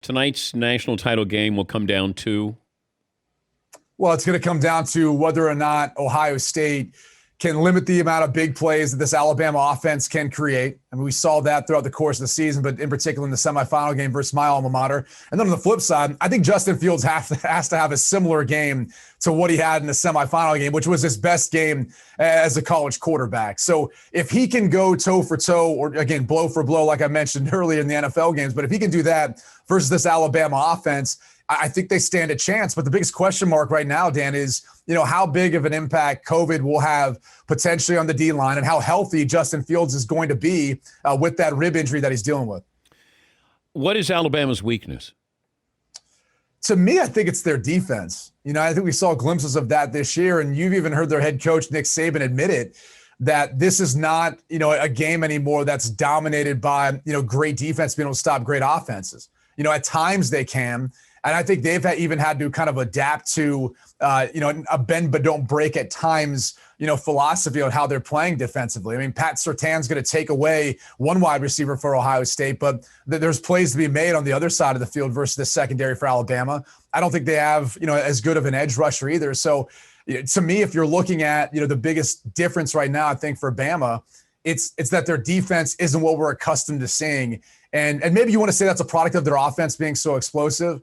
Tonight's national title game will come down to. Well, it's going to come down to whether or not Ohio State can limit the amount of big plays that this Alabama offense can create. I mean, we saw that throughout the course of the season, but in particular in the semifinal game versus my alma mater. And then on the flip side, I think Justin Fields has to have a similar game to what he had in the semifinal game, which was his best game as a college quarterback. So if he can go toe for toe, or again, blow for blow, like I mentioned earlier in the NFL games, but if he can do that versus this Alabama offense, I think they stand a chance. But the biggest question mark right now, Dan, is, how big of an impact COVID will have potentially on the D-line and how healthy Justin Fields is going to be with that rib injury that he's dealing with. What is Alabama's weakness? To me, I think it's their defense. I think we saw glimpses of that this year, and you've even heard their head coach, Nick Saban, admit it, that this is not, a game anymore that's dominated by, great defense being able to stop great offenses. At times they can. And I think they've even had to kind of adapt to, a bend but don't break at times, philosophy on how they're playing defensively. I mean, Pat Surtain's going to take away one wide receiver for Ohio State, but there's plays to be made on the other side of the field versus the secondary for Alabama. I don't think they have, as good of an edge rusher either. So to me, if you're looking at, the biggest difference right now, I think for Bama, it's that their defense isn't what we're accustomed to seeing. And maybe you want to say that's a product of their offense being so explosive.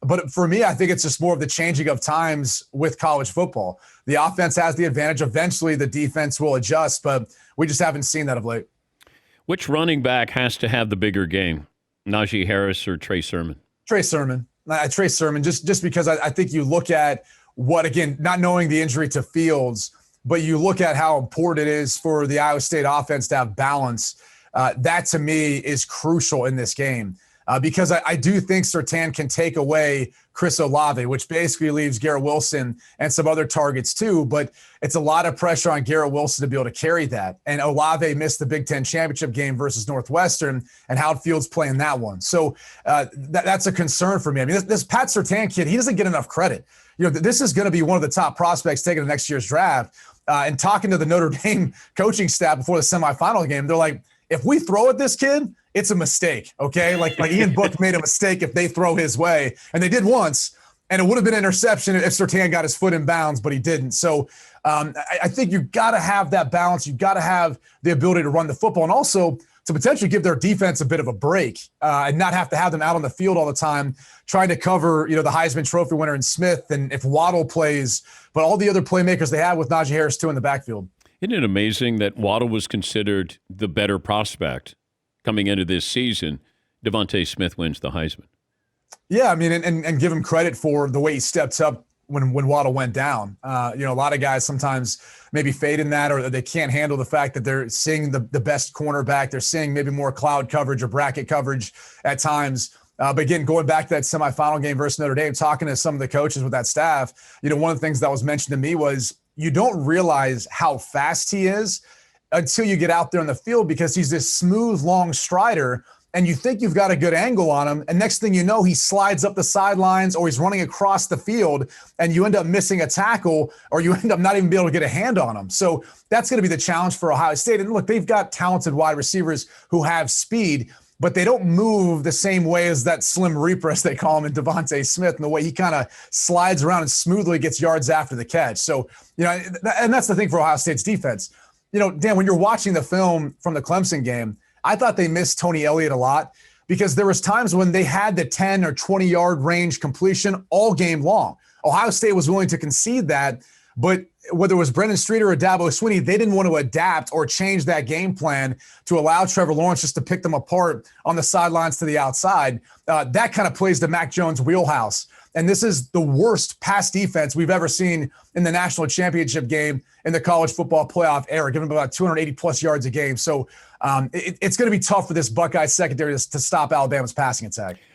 But for me, I think it's just more of the changing of times with college football. The offense has the advantage. Eventually, the defense will adjust, but we just haven't seen that of late. Which running back has to have the bigger game, Najee Harris or Trey Sermon? Trey Sermon, just because I think you look at what, again, not knowing the injury to Fields, but you look at how important it is for the Iowa State offense to have balance. That, to me, is crucial in this game. Because I do think Surtain can take away Chris Olave, which basically leaves Garrett Wilson and some other targets too. But it's a lot of pressure on Garrett Wilson to be able to carry that. And Olave missed the Big Ten championship game versus Northwestern, and Howard Fields playing that one. So that's a concern for me. I mean, this Pat Surtain kid, he doesn't get enough credit. This is going to be one of the top prospects taken in next year's draft. And talking to the Notre Dame coaching staff before the semifinal game, they're like, if we throw at this kid, it's a mistake, okay? Like Ian Book made a mistake if they throw his way, and they did once, and it would have been an interception if Surtain got his foot in bounds, but he didn't. So I think you've got to have that balance. You've got to have the ability to run the football, and also to potentially give their defense a bit of a break and not have to have them out on the field all the time trying to cover, the Heisman Trophy winner in Smith, and if Waddle plays, but all the other playmakers they have with Najee Harris too in the backfield. Isn't it amazing that Waddle was considered the better prospect coming into this season? Devontae Smith wins the Heisman. Yeah, I mean, and give him credit for the way he stepped up when Waddle went down. A lot of guys sometimes maybe fade in that, or they can't handle the fact that they're seeing the best cornerback. They're seeing maybe more cloud coverage or bracket coverage at times. But again, going back to that semifinal game versus Notre Dame, talking to some of the coaches with that staff, one of the things that was mentioned to me was you don't realize how fast he is until you get out there on the field, because he's this smooth, long strider, and you think you've got a good angle on him, and next thing you know, he slides up the sidelines or he's running across the field, and you end up missing a tackle, or you end up not even being able to get a hand on him. So that's going to be the challenge for Ohio State. And look, they've got talented wide receivers who have speed, but they don't move the same way as that Slim Reaper, as they call him, in Devontae Smith, and the way he kind of slides around and smoothly gets yards after the catch. So, and that's the thing for Ohio State's defense. Dan, when you're watching the film from the Clemson game, I thought they missed Tony Elliott a lot, because there was times when they had the 10 or 20-yard range completion all game long. Ohio State was willing to concede that, but whether it was Brendan Streeter or Dabo Swinney, they didn't want to adapt or change that game plan to allow Trevor Lawrence just to pick them apart on the sidelines to the outside. That kind of plays to Mac Jones' wheelhouse. And this is the worst pass defense we've ever seen in the national championship game in the college football playoff era, giving about 280-plus yards a game. So it's going to be tough for this Buckeye secondary to stop Alabama's passing attack.